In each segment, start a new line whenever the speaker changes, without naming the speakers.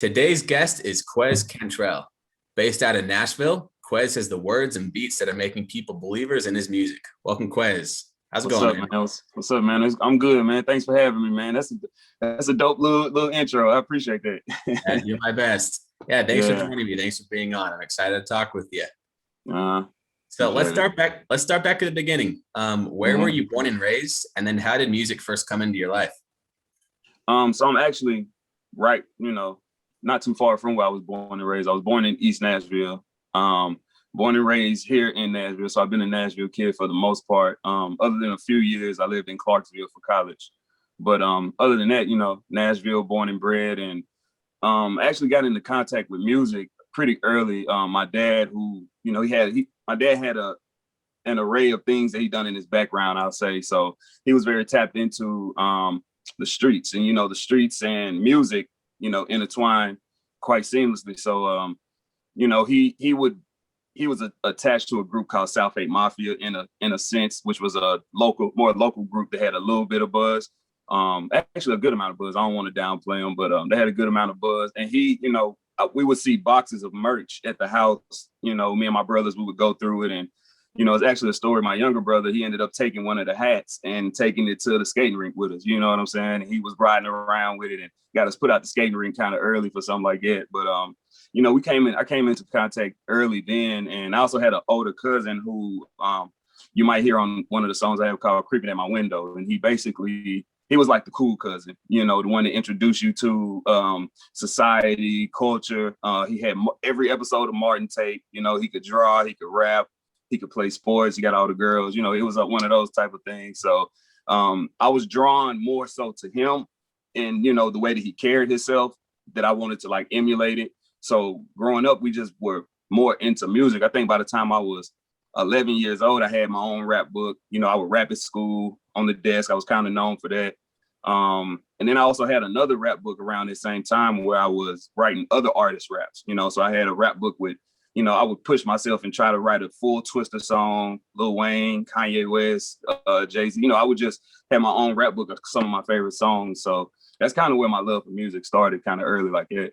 Today's guest is Quez Cantrell. Based out of Nashville, Quez has the words and beats that are making people believers in his music. Welcome, Quez. How's it
What's
going,
up,
man?
man? What's up, man? I'm good, man. Thanks for having me, man. That's a dope little intro. I appreciate that.
You're my best. Yeah, thanks for
Yeah.
joining me. Thanks for being on. I'm excited to talk with you.
Uh,
So let's
Appreciate it.
start back. Let's start back at the beginning. Where were you born and raised, and then how did music first come into your life?
So I'm actually right, not too far from where I was born and raised. I was born in East Nashville. Born and raised here in Nashville. So I've been a Nashville kid for the most part. Other than a few years, I lived in Clarksville for college. But other than that, Nashville, born and bred, and I actually got into contact with music pretty early. My dad, who, my dad had an array of things that he done in his background, I'll say. So he was very tapped into the streets, and the streets and music, intertwine quite seamlessly. So he was attached to a group called South 8 Mafia in a sense, which was a more local group that had a little bit of buzz. Actually a good amount of buzz. I don't want to downplay them, but they had a good amount of buzz. And he, we would see boxes of merch at the house. Me and my brothers, we would go through it. And, it's actually a story. My younger brother, he ended up taking one of the hats and taking it to the skating rink with us. You know what I'm saying? And he was riding around with it and got us put out the skating rink kind of early for something like that. But, I came into contact early then. And I also had an older cousin who you might hear on one of the songs I have called Creeping at My Window. And he was like the cool cousin, the one that introduced you to society, culture. He had every episode of Martin tape. He could draw, he could rap, he could play sports. He got all the girls. It was one of those type of things. So I was drawn more so to him and, the way that he carried himself, that I wanted to like emulate it. So growing up, we just were more into music. I think by the time I was 11 years old, I had my own rap book. I would rap at school on the desk. I was kind of known for that. And then I also had another rap book around the same time where I was writing other artists' raps, so I had a rap book with, I would push myself and try to write a full Twister song, Lil Wayne, Kanye West, Jay-Z. I would just have my own rap book of some of my favorite songs. So that's kind of where my love for music started, kind of early like that.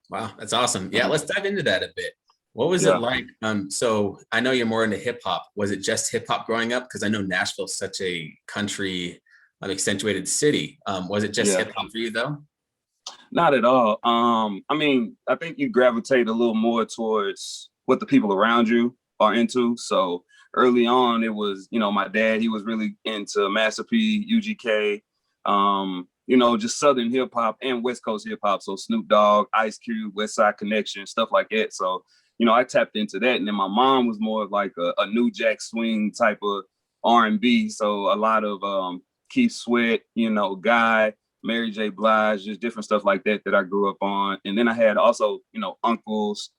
Wow, that's awesome. Yeah, let's dive into that a bit. What was it like? So I know you're more into hip hop. Was it just hip hop growing up? Because I know Nashville's such a country accentuated city. Was it just hip hop for you though?
Not at all. I think you gravitate a little more towards what the people around you are into. So early on, it was, my dad, he was really into Master P, UGK, just Southern hip hop and West Coast hip hop. So Snoop Dogg, Ice Cube, West Side Connection, stuff like that. So, I tapped into that. And then my mom was more of like a New Jack Swing type of R&B. So a lot of Keith Sweat, Guy, Mary J. Blige, just different stuff like that I grew up on. And then I had also, uncles,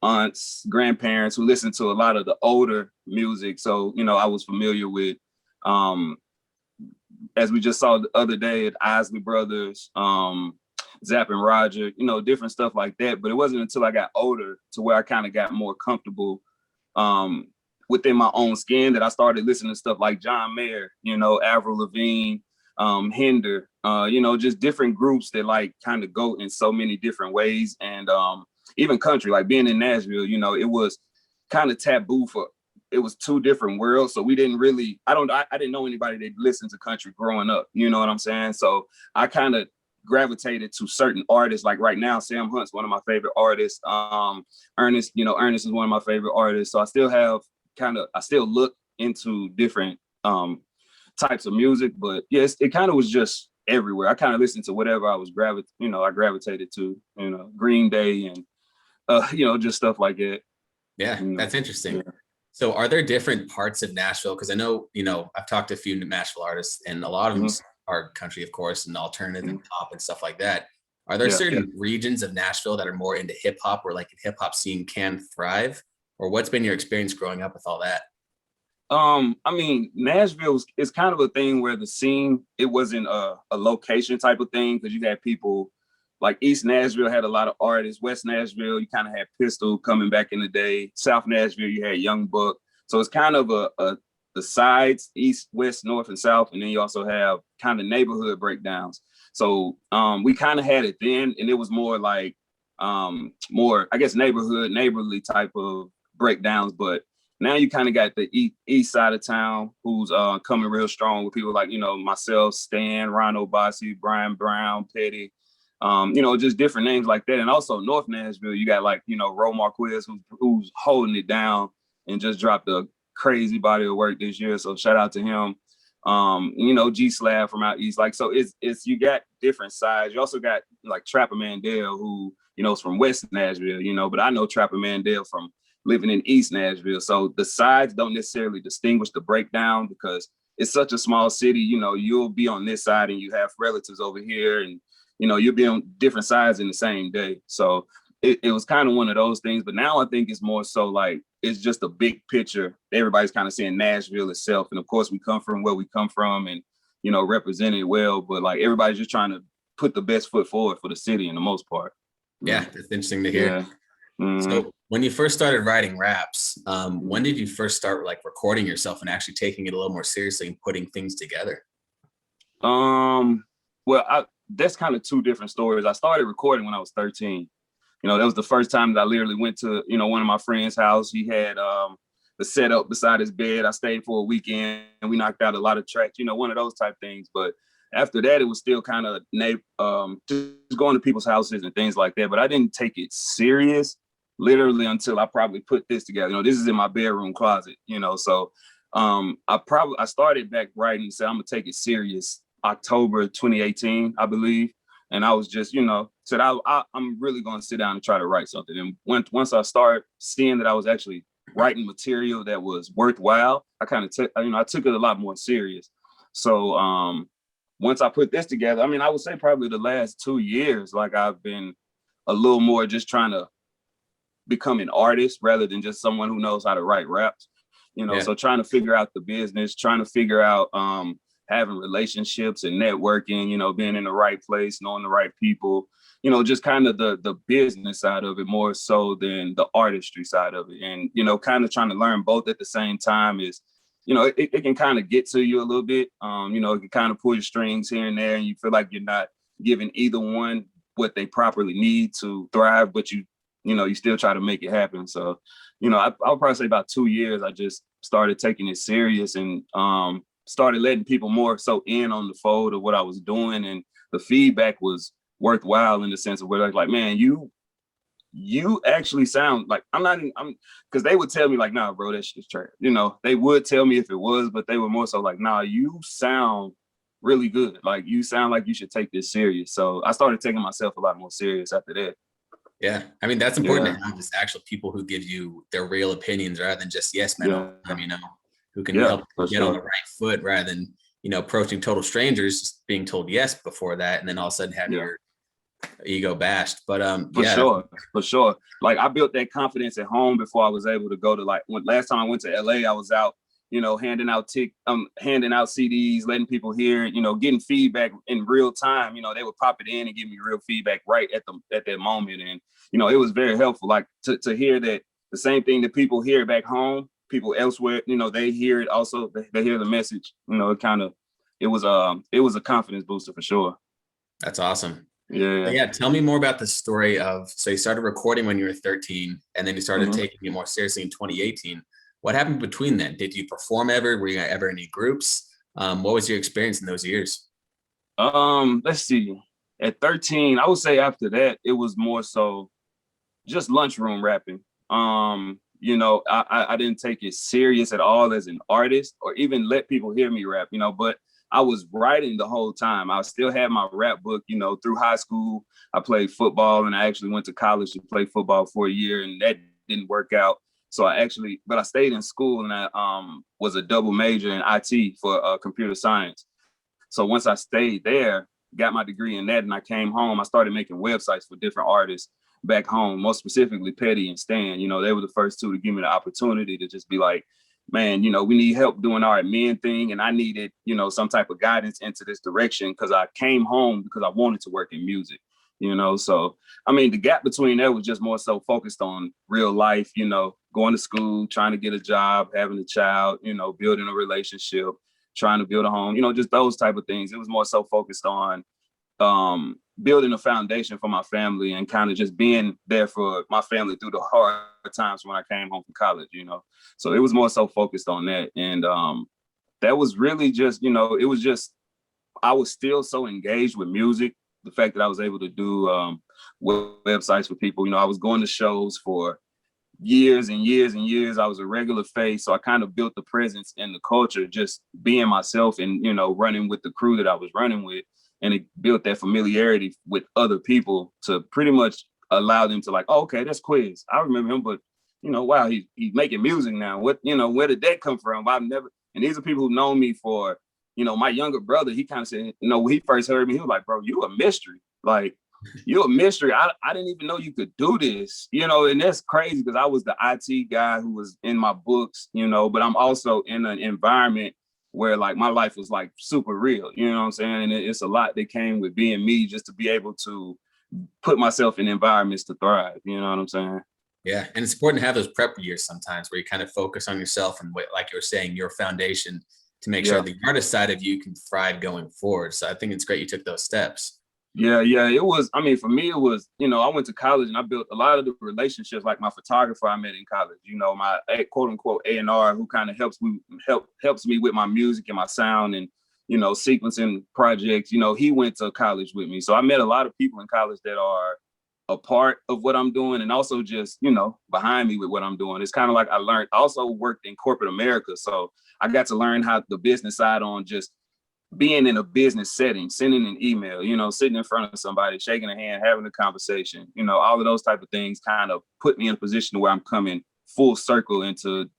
aunts, grandparents who listened to a lot of the older music. So, I was familiar with, as we just saw the other day at Isley Brothers, Zapp and Roger, different stuff like that. But it wasn't until I got older to where I kind of got more comfortable within my own skin that I started listening to stuff like John Mayer, Avril Lavigne, Hinder, just different groups that like kind of go in so many different ways. And even country, like being in Nashville, it was kind of taboo it was two different worlds. So we didn't really, I didn't know anybody that listened to country growing up. You know what I'm saying? So I kind of gravitated to certain artists. Like right now, Sam Hunt's one of my favorite artists. Ernest, Ernest is one of my favorite artists. So I still look into different types of music, but yes, it kind of was just everywhere. I kind of listened to whatever I gravitated to, Green Day and just stuff like that.
Yeah, that's interesting. Yeah. So are there different parts of Nashville? Because I know, I've talked to a few Nashville artists and a lot of them are country, of course, and alternative and pop and stuff like that. Are there certain regions of Nashville that are more into hip hop where like a hip hop scene can thrive? Or what's been your experience growing up with all that?
Nashville is kind of a thing where the scene, it wasn't a location type of thing, because you had people like East Nashville had a lot of artists. West Nashville, you kind of had Pistol coming back in the day. South Nashville, you had Young Buck. So it's kind of the sides, east, west, north, and south. And then you also have kind of neighborhood breakdowns. So we kind of had it then, and it was more like more, I guess, neighborly type of breakdowns. But now you kind of got the east side of town who's coming real strong with people like, myself, Stan, Ron Obasi, Brian Brown, Petty, just different names like that. And also North Nashville, you got like, Ro Marquez who's holding it down and just dropped a crazy body of work this year. So shout out to him. G Slab from out east. Like, so it's you got different sides. You also got like Trapper Mandel, who, is from West Nashville, but I know Trapper Mandel from living in East Nashville. So the sides don't necessarily distinguish the breakdown because it's such a small city. You'll be on this side and you have relatives over here, and you'll be on different sides in the same day. So it was kind of one of those things. But now I think it's more so like it's just a big picture. Everybody's kind of seeing Nashville itself. And of course, we come from where we come from and, represent it well. But like everybody's just trying to put the best foot forward for the city in the most part.
Yeah, that's interesting to hear.
Yeah. Mm-hmm.
So when you first started writing raps, when did you first start like recording yourself and actually taking it a little more seriously and putting things together?
Well, that's kind of two different stories. I started recording when I was 13. That was the first time that I literally went to, one of my friend's house. He had the setup beside his bed. I stayed for a weekend and we knocked out a lot of tracks, one of those type things. But after that, it was still kind of just going to people's houses and things like that. But I didn't take it serious literally until I probably put this together. This is in my bedroom closet, so I started back writing and said, I'm gonna take it serious October 2018, I believe. And I was just, said, I'm really going to sit down and try to write something. And once I started seeing that I was actually writing material that was worthwhile, I kind of took, I took it a lot more serious. So once I put this together, I would say probably the last 2 years, like I've been a little more just trying to become an artist rather than just someone who knows how to write raps, So trying to figure out the business, trying to figure out having relationships and networking, being in the right place, knowing the right people, just kind of the business side of it more so than the artistry side of it. And, kind of trying to learn both at the same time is, it can kind of get to you a little bit. It can kind of pull your strings here and there and you feel like you're not giving either one what they properly need to thrive, but you still try to make it happen. So, I would probably say about 2 years, I just started taking it serious and, started letting people more so in on the fold of what I was doing, and the feedback was worthwhile in the sense of where like, man, you actually sound like I'm because they would tell me like, nah, bro, that shit's trash. They would tell me if it was, but they were more so like, nah, you sound really good. Like you sound like you should take this serious. So I started taking myself a lot more serious after that.
Yeah, that's important to have just actual people who give you their real opinions rather than just yes men all the time, who can help get on the right foot rather than, approaching total strangers, just being told yes before that. And then all of a sudden have your ego bashed. But
for sure. Like I built that confidence at home before I was able to go to last time I went to LA, I was out, handing out CDs, letting people hear, getting feedback in real time. They would pop it in and give me real feedback right at that moment. And, it was very helpful. Like to hear that the same thing that people hear back home, people elsewhere, they hear it also, they hear the message, it was a confidence booster for sure.
That's awesome.
Yeah.
Tell me more about the story of, so you started recording when you were 13 and then you started taking it more seriously in 2018. What happened between then? Did you perform ever? Were you ever in any groups? What was your experience in those years?
Let's see. At 13, I would say after that, it was more so just lunchroom rapping. I didn't take it serious at all as an artist or even let people hear me rap, but I was writing the whole time. I still had my rap book, through high school. I played football and I actually went to college to play football for a year and that didn't work out. So I stayed in school and I was a double major in IT for computer science. So once I stayed there, got my degree in that and I came home, I started making websites for different artists back home, most specifically Petty and Stan. They were the first two to give me the opportunity to just be like, man, we need help doing our admin thing. And I needed, some type of guidance into this direction because I came home because I wanted to work in music, So, the gap between that was just more so focused on real life, going to school, trying to get a job, having a child, building a relationship, trying to build a home, just those type of things. It was more so focused on building a foundation for my family and kind of just being there for my family through the hard times when I came home from college, you know. So it was more so focused on that. And that was really just, you know, it was just, I was still so engaged with music. The fact that I was able to do websites for people, you know, I was going to shows for years and years and years. I was a regular face. So I kind of built the presence and the culture, just being myself and, you know, running with the crew that I was running with. And it built that familiarity with other people to pretty much allow them to like, oh, okay, that's Quez. I remember him, but you know, wow, he's making music now. What, you know, where did that come from? I've never, and these are people who've known me for, you know, my younger brother, he kind of said, you know, when he first heard me, he was like, bro, you a mystery. Like, you're a mystery. I didn't even know you could do this, you know, and that's crazy because I was the IT guy who was in my books, you know, but I'm also in an environment where like my life was like super real, you know what I'm saying? And it's a lot that came with being me just to be able to put myself in environments to thrive, you know what I'm saying?
Yeah, and it's important to have those prep years sometimes where you kind of focus on yourself and like you were saying, your foundation to make sure the artist side of you can thrive going forward. So I think it's great you took those steps.
Yeah, it was, I mean, for me, it was, you know, I went to college and I built a lot of the relationships, like my photographer I met in college, you know, my quote unquote A&R who kind of helps me with my music and my sound and, you know, sequencing projects, you know, he went to college with me. So I met a lot of people in college that are a part of what I'm doing and also just, you know, behind me with what I'm doing. It's kind of like I also worked in corporate America. So I got to learn how the business side on just being in a business setting, sending an email, you know, sitting in front of somebody, shaking a hand, having a conversation, you know, all of those type of things kind of put me in a position where I'm coming full circle into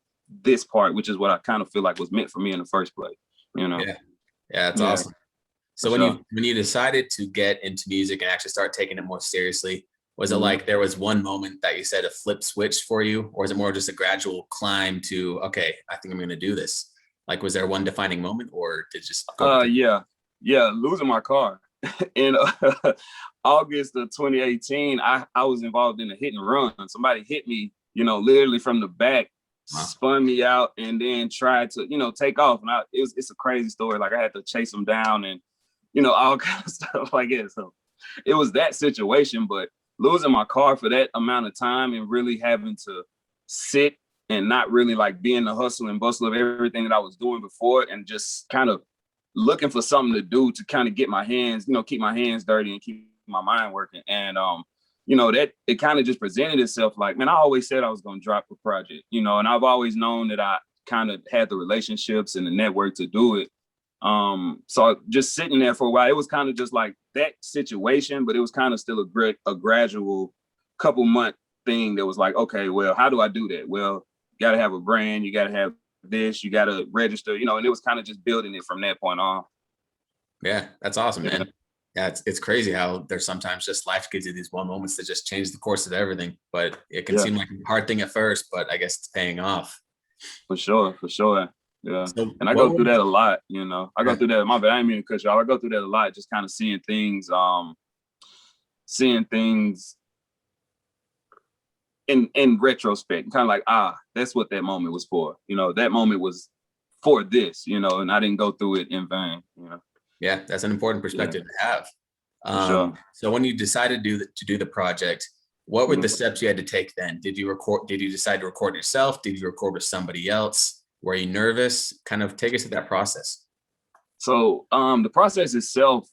this part, which is what I kind of feel like was meant for me in the first place, you know?
Yeah, that's awesome. So when you decided to get into music and actually start taking it more seriously, was it like there was one moment that you said a flip switch for you, or is it more just a gradual climb to, okay, I think I'm going to do this? Like, was there one defining moment, or did it just go?
Losing my car in August of 2018. I was involved in a hit and run. Somebody hit me, you know, literally from the back, spun me out, and then tried to, you know, take off. And it's a crazy story. Like I had to chase them down, and you know, all kind of stuff like that. So it was that situation, but losing my car for that amount of time and really having to sit and not really like being the hustle and bustle of everything that I was doing before and just kind of looking for something to do to kind of get my hands, you know, keep my hands dirty and keep my mind working. And, you know, that it kind of just presented itself like, man, I always said I was going to drop a project, you know, and I've always known that I kind of had the relationships and the network to do it. So just sitting there for a while, it was kind of just like that situation, but it was kind of still a gradual couple month thing that was like, okay, well, how do I do that? Well, you got to have a brand, you got to have this, you got to register, you know, and it was kind of just building it from that point on.
Yeah, that's awesome, man. Yeah, it's crazy how there's sometimes just life gives you these one moments that just change the course of everything. But it can seem like a hard thing at first, but I guess it's paying off.
For sure. Yeah.
So
and I go through that a lot, you know. I go through that. My bad, I didn't mean to cut you off. I go through that a lot, just kind of seeing things in retrospect, kind of like, that's what that moment was for. You know, that moment was for this, you know, and I didn't go through it in vain, you know.
Yeah, that's an important perspective to have.
Sure.
So when you decided to do the project, what were the steps you had to take then? Did you decide to record yourself? Did you record with somebody else? Were you nervous? Kind of take us through that process.
So the process itself,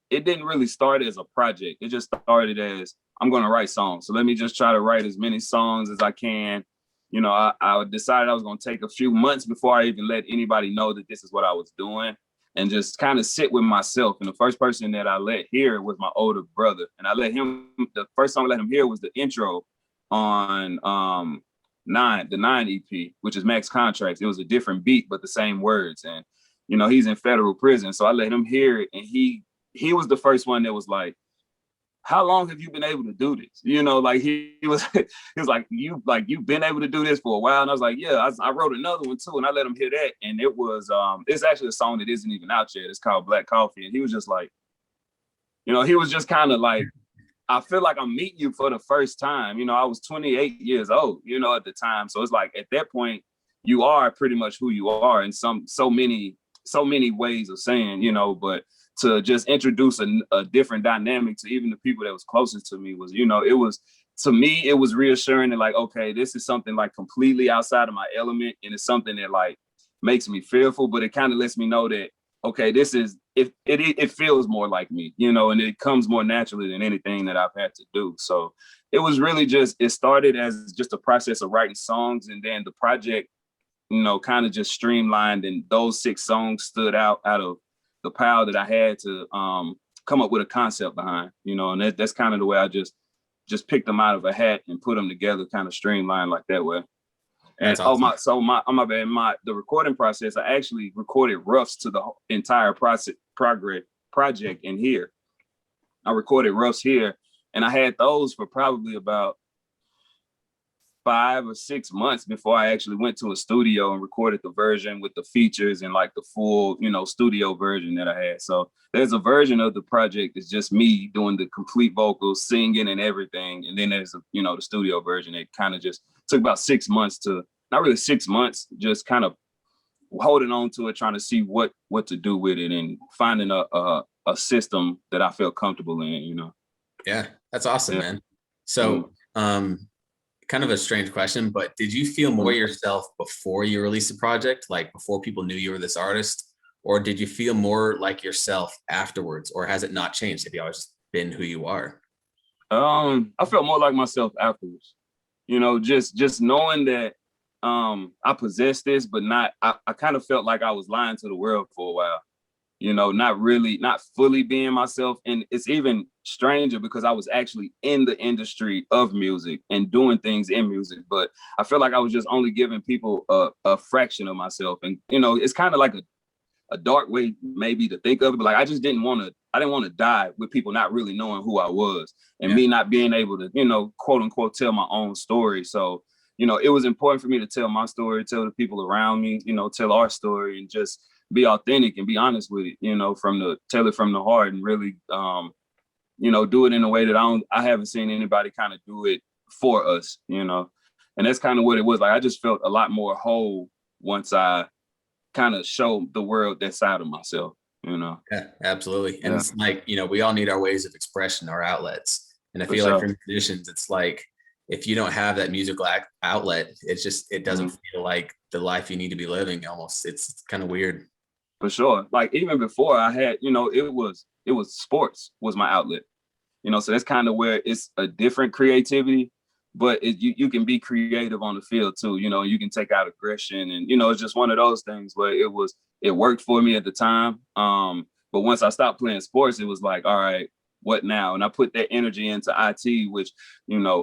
it didn't really start as a project. It just started as, I'm going to write songs. So let me just try to write as many songs as I can. You know, I decided I was going to take a few months before I even let anybody know that this is what I was doing and just kind of sit with myself. And the first person that I let hear was my older brother. And the first song I let him hear was the intro on the 9 EP, which is Max Contracts. It was a different beat, but the same words. And, you know, he's in federal prison. So I let him hear it. And he was the first one that was like, how long have you been able to do this? You know, like he was like, you've been able to do this for a while. And I was like, yeah, I wrote another one too. And I let him hear that. And it was, it's actually a song that isn't even out yet. It's called Black Coffee. And he was just like, you know, he was just kind of like, I feel like I'm meeting you for the first time. You know, I was 28 years old, you know, at the time. So it's like, at that point, you are pretty much who you are in so many ways of saying, you know, but to just introduce a different dynamic to even the people that was closest to me was, it was, to me, it was reassuring that like, okay, this is something like completely outside of my element. And it's something that like makes me fearful, but it kind of lets me know that, okay, this is, it feels more like me, and it comes more naturally than anything that I've had to do. So it was really just, it started as just a process of writing songs. And then the project, kind of just streamlined, and those 6 songs stood out of the pile that I had to come up with a concept behind, and that's kind of the way I just picked them out of a hat and put them together, kind of streamlined like that way. And
awesome.
my bad, the recording process, I actually recorded roughs to the entire project in here. I recorded roughs here, and I had those for probably about 5 or 6 months before I actually went to a studio and recorded the version with the features and like the full, studio version that I had. So there's a version of the project that's just me doing the complete vocals, singing and everything. And then there's, the studio version. It kind of just took about 6 months not really 6 months, just kind of holding on to it, trying to see what to do with it and finding a system that I felt comfortable in,
Yeah, that's awesome,
yeah.
man. So, kind of a strange question, but did you feel more yourself before you released the project, like before people knew you were this artist, or did you feel more like yourself afterwards, or has it not changed? Have you always just been who you are?
I felt more like myself afterwards, just knowing that I possessed this, but I kind of felt like I was lying to the world for a while. Not fully being myself. And it's even stranger because I was actually in the industry of music and doing things in music, but I feel like I was just only giving people a fraction of myself. And, it's kind of like a dark way maybe to think of it, but like, I didn't want to die with people not really knowing who I was and me not being able to, quote unquote, tell my own story. So, it was important for me to tell my story, tell the people around me, tell our story and just be authentic and be honest with it, tell it from the heart and really, do it in a way that I haven't seen anybody kind of do it for us, and that's kind of what it was. Like, I just felt a lot more whole once I kind of showed the world that side of myself,
Yeah, absolutely. And it's like, we all need our ways of expression, our outlets. And I feel like for musicians, it's like, if you don't have that musical outlet, it doesn't feel like the life you need to be living almost. It's kind of weird.
For sure. Like even before I had, it was sports was my outlet, so that's kind of where it's a different creativity, but you can be creative on the field too, you can take out aggression and, it's just one of those things where it worked for me at the time. But once I stopped playing sports, it was like, all right, what now? And I put that energy into IT, which,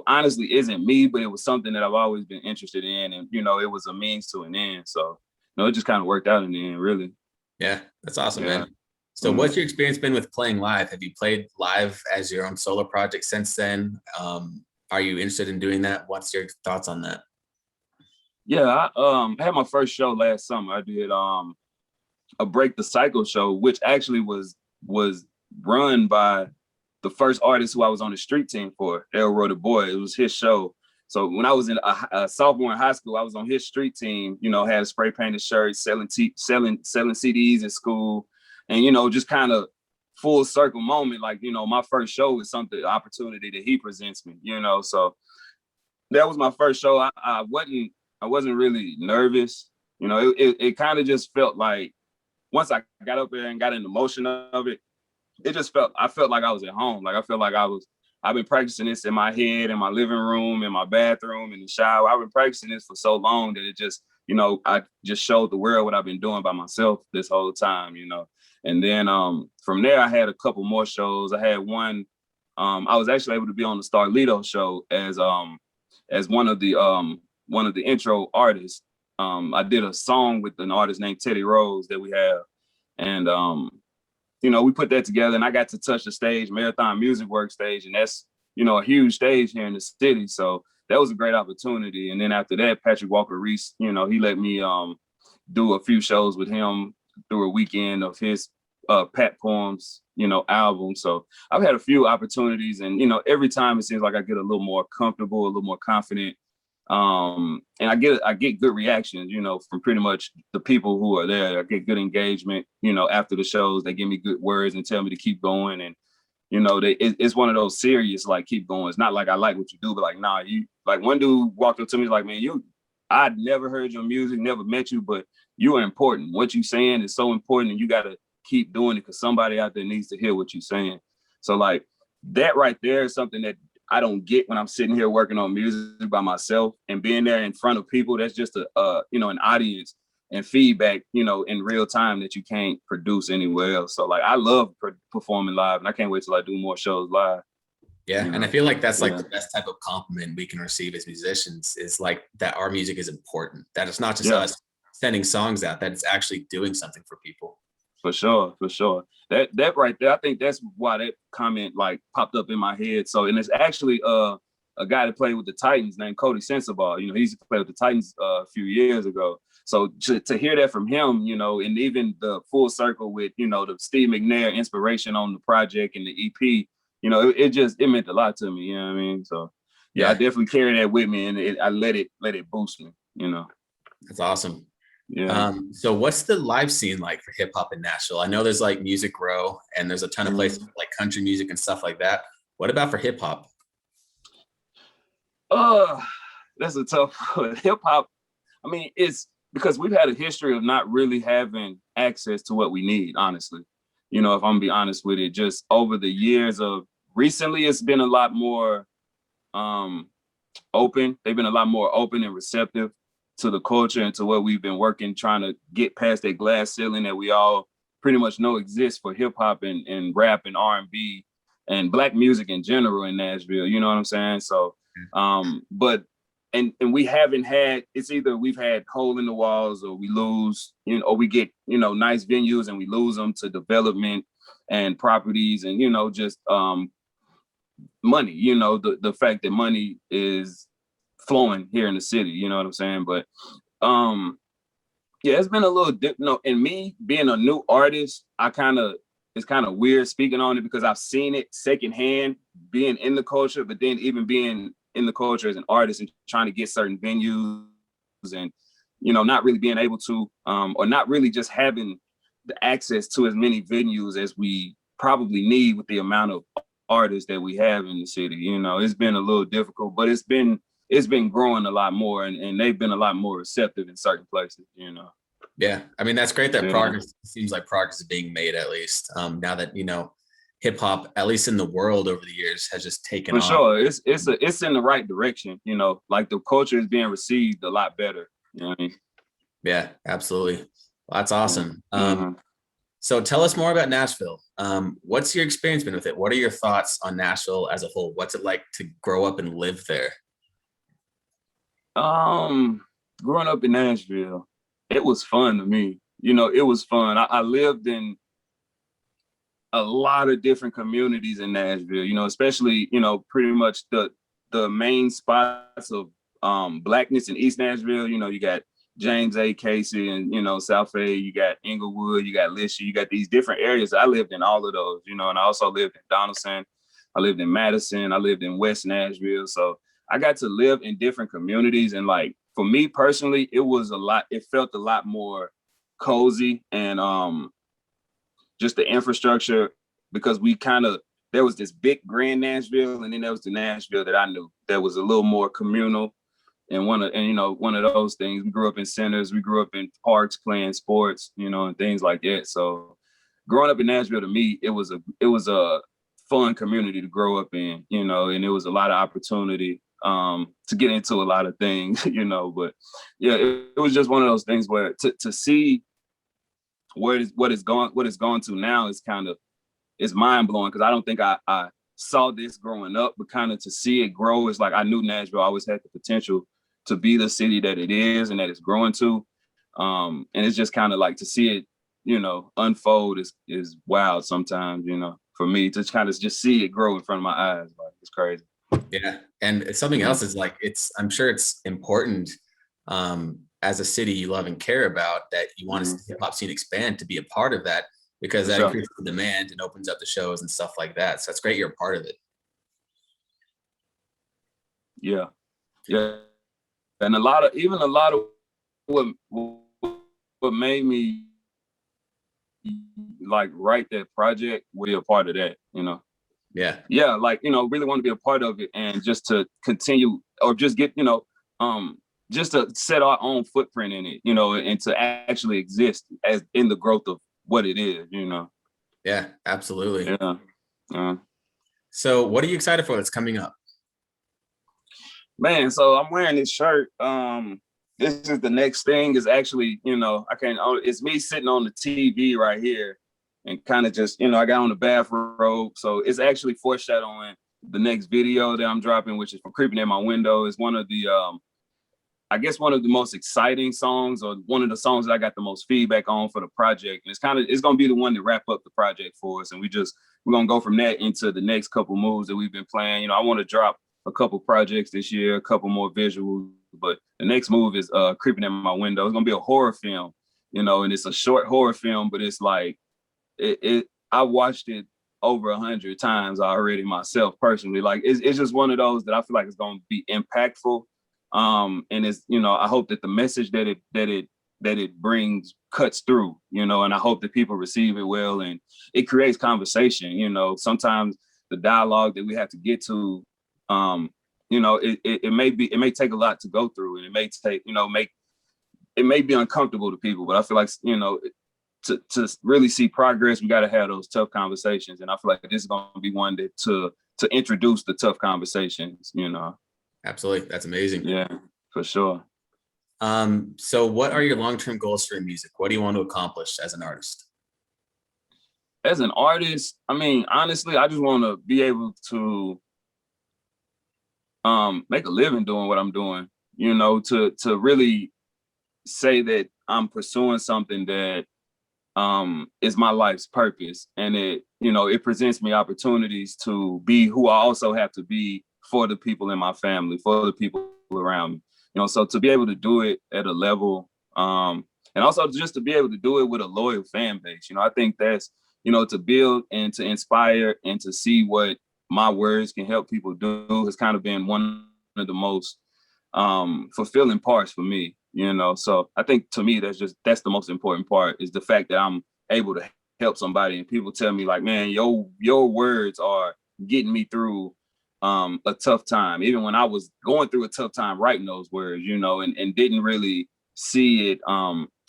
honestly isn't me, but it was something that I've always been interested in. And, it was a means to an end. So, it just kind of worked out in the end, really.
Yeah, that's awesome, man. So what's your experience been with playing live? Have you played live as your own solo project since then? Are you interested in doing that? What's your thoughts on that?
Yeah, I had my first show last summer. I did a Break the Cycle show, which actually was run by the first artist who I was on the street team for, Elroy the Boy. It was his show. So when I was in a sophomore in high school, I was on his street team, had a spray painted shirt, selling CDs at school. And, just kind of full circle moment, like, my first show is something, opportunity that he presents me, so that was my first show. I wasn't really nervous. It kind of just felt like once I got up there and got in the motion of it, I felt like I was at home. Like, I felt like I've been practicing this in my head, in my living room, in my bathroom, in the shower. I've been practicing this for so long that it just, I just showed the world what I've been doing by myself this whole time, And then from there, I had a couple more shows. I had one, I was actually able to be on the Starlito show as one of the intro artists. I did a song with an artist named Teddy Rose that we have. And we put that together and I got to touch the stage, Marathon Music Works stage. And that's, a huge stage here in the city. So that was a great opportunity. And then after that, Patrick Walker Reese, he let me do a few shows with him through a weekend of his Pat Poems, album. So I've had a few opportunities and, every time it seems like I get a little more comfortable, a little more confident, And I get good reactions, you know, from pretty much the people who are there. I get good engagement, you know, after the shows. They give me good words and tell me to keep going. And you know, it's one of those serious, like, keep going. It's not like I like what you do, but like, nah, you, like, one dude walked up to me, like, man, I'd never heard your music, never met you, but you are important. What you saying is so important, and you got to keep doing it because somebody out there needs to hear what you're saying. So like that right there is something that I don't get when I'm sitting here working on music by myself, and being there in front of people. That's just you know, an audience and feedback, you know, in real time that you can't produce anywhere else. So like, I love performing live, and I can't wait till I do more shows live.
Yeah,
You
and I
know?
feel like that's like
Yeah.
the best type of compliment we can receive as musicians, is like that our music is important. That it's not just
Yeah,
us sending songs out, that it's actually doing something for people.
for sure, for sure. That right there, I think that's why that comment like popped up in my head. So, and it's actually a guy that played with the Titans named Cody Sensabaugh. You know, he used to play with the Titans a few years ago. So to hear that from him, you know, and even the full circle with, you know, the Steve McNair inspiration on the project and the EP, you know, it meant a lot to me. You know what I mean? So yeah, I
Yeah,
definitely carry that with me, and I let it boost me. You know?
that's awesome.
Yeah.
So what's the live scene like for hip hop in Nashville? I know there's like Music Row and there's a ton of places like country music and stuff like that. What about for hip hop?
Uh, that's a tough one. Hip hop. I mean, it's because we've had a history of not really having access to what we need, honestly. You know, if I'm gonna be honest with it, just over the years of recently, it's been a lot more um open. They've been a lot more open and receptive to the culture and to what we've been working, trying to get past that glass ceiling that we all pretty much know exists for hip hop and rap and R&B and black music in general in Nashville. You know what I'm saying? So, but and we haven't had, it's either we've had hole in the walls, or we lose, you know, or we get, you know, nice venues and we lose them to development and properties, and, you know, just money, you know, the fact that money is flowing here in the city, you know what I'm saying? But yeah, it's been a little and me being a new artist, it's kind of weird speaking on it because I've seen it secondhand being in the culture, but then even being in the culture as an artist and trying to get certain venues, and, you know, not really being able to, or not really just having the access to as many venues as we probably need with the amount of artists that we have in the city. You know, it's been a little difficult, but it's been growing a lot more, and they've been a lot more receptive in certain places, you know.
Yeah, I mean, that's great that
Yeah.
progress, it seems like progress is being made, at least now that, you know, hip hop, at least in the world over the years, has just taken
For
off.
sure. It's in the right direction, you know, like the culture is being received a lot better. You know what I mean?
Yeah, absolutely. Well, that's
Yeah.
awesome.
Mhm.
So tell us more about Nashville. What's your experience been with it? What are your thoughts on Nashville as a whole? What's it like to grow up and live there?
Um, Growing up in Nashville, it was fun to me. You know, it was fun. I lived in a lot of different communities in Nashville, you know, especially, you know, pretty much the main spots of blackness in East Nashville. You know, you got James A. Casey, and, you know, South A, you got Inglewood, you got Lishy, you got these different areas. I lived in all of those, you know, and I also lived in Donaldson, I lived in Madison, I lived in West Nashville. So I got to live in different communities, and like for me personally, it felt a lot more cozy, and just the infrastructure, because there was this big grand Nashville, and then there was the Nashville that I knew that was a little more communal, and you know, one of those things. We grew up in centers, we grew up in parks playing sports, you know, and things like that. So growing up in Nashville, to me, it was a fun community to grow up in, you know, and it was a lot of opportunity to get into a lot of things, you know. But yeah, it was just one of those things where to see what it's gone to now is kind of, it's mind blowing, because I don't think I saw this growing up, but kind of to see it grow, it's like I knew Nashville always had the potential to be the city that it is and that it's growing to. And it's just kind of like to see it, you know, unfold is wild sometimes, you know, for me to kind of just see it grow in front of my eyes. Like, it's crazy.
Yeah, and something
Yeah.
else is like, I'm sure it's important, as a city you love and care about, that you want to see the hip hop scene expand, to be a part of that, because
For
that
sure.
increases the demand and opens up the shows and stuff like that. So it's great you're a part of it.
Yeah. Yeah. And a lot of what made me like write that project, be a part of that, you know. Yeah, like, you know, really want to be a part of it, and just to continue, or just get, you know, just to set our own footprint in it, you know, and to actually exist as in the growth of what it is, you know.
Yeah, absolutely.
Yeah.
So what are you excited for that's coming up?
Man, so I'm wearing this shirt. This is the next thing, is actually, you know, it's me sitting on the TV right here, and kind of just, you know, I got on the bathrobe. So it's actually foreshadowing the next video that I'm dropping, which is from Creeping in My Window. It's one of the, I guess one of the most exciting songs, or one of the songs that I got the most feedback on for the project. And it's going to be the one to wrap up the project for us. And we're going to go from that into the next couple moves that we've been playing. You know, I want to drop a couple projects this year, a couple more visuals, but the next move is Creeping in My Window. It's going to be a horror film, you know, and it's a short horror film, but it's like, I watched it over 100 times already myself personally. Like, it's just one of those that I feel like it's going to be impactful. And it's, you know, I hope that the message that it brings cuts through, you know, and I hope that people receive it well, and it creates conversation. You know, sometimes the dialogue that we have to get to, you know, it may take a lot to go through, and it may take, you know, it may be uncomfortable to people, but I feel like, you know, to really see progress, we got to have those tough conversations. And I feel like this is going to be one that to introduce the tough conversations, you know.
Absolutely. That's amazing.
Yeah, for sure.
So what are your long-term goals for your music? What do you want to accomplish as an artist?
As an artist, I mean, honestly, I just want to be able to make a living doing what I'm doing, you know, to really say that I'm pursuing something that is my life's purpose, and it, you know, it presents me opportunities to be who I also have to be for the people in my family, for the people around me, you know. So to be able to do it at a level, and also just to be able to do it with a loyal fan base, you know, I think that's, you know, to build and to inspire and to see what my words can help people do has kind of been one of the most fulfilling parts for me, you know. So I think, to me, that's the most important part, is the fact that I'm able to help somebody, and people tell me like, man, your words are getting me through a tough time, even when I was going through a tough time writing those words, you know, and didn't really see it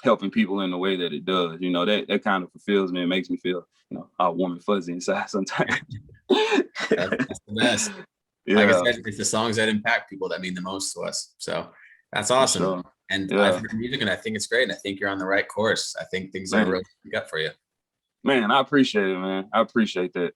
helping people in the way that it does, you know. That kind of fulfills me and makes me feel, you know, all warm and fuzzy inside sometimes.
That's the best.
Yeah.
Like I said, it's the songs that impact people that mean the most to us. So that's awesome.
Sure.
And
Yeah.
I've heard music, and I think it's great. And I think you're on the right course. I think things are really good for you.
Man, I appreciate it, man. I appreciate that.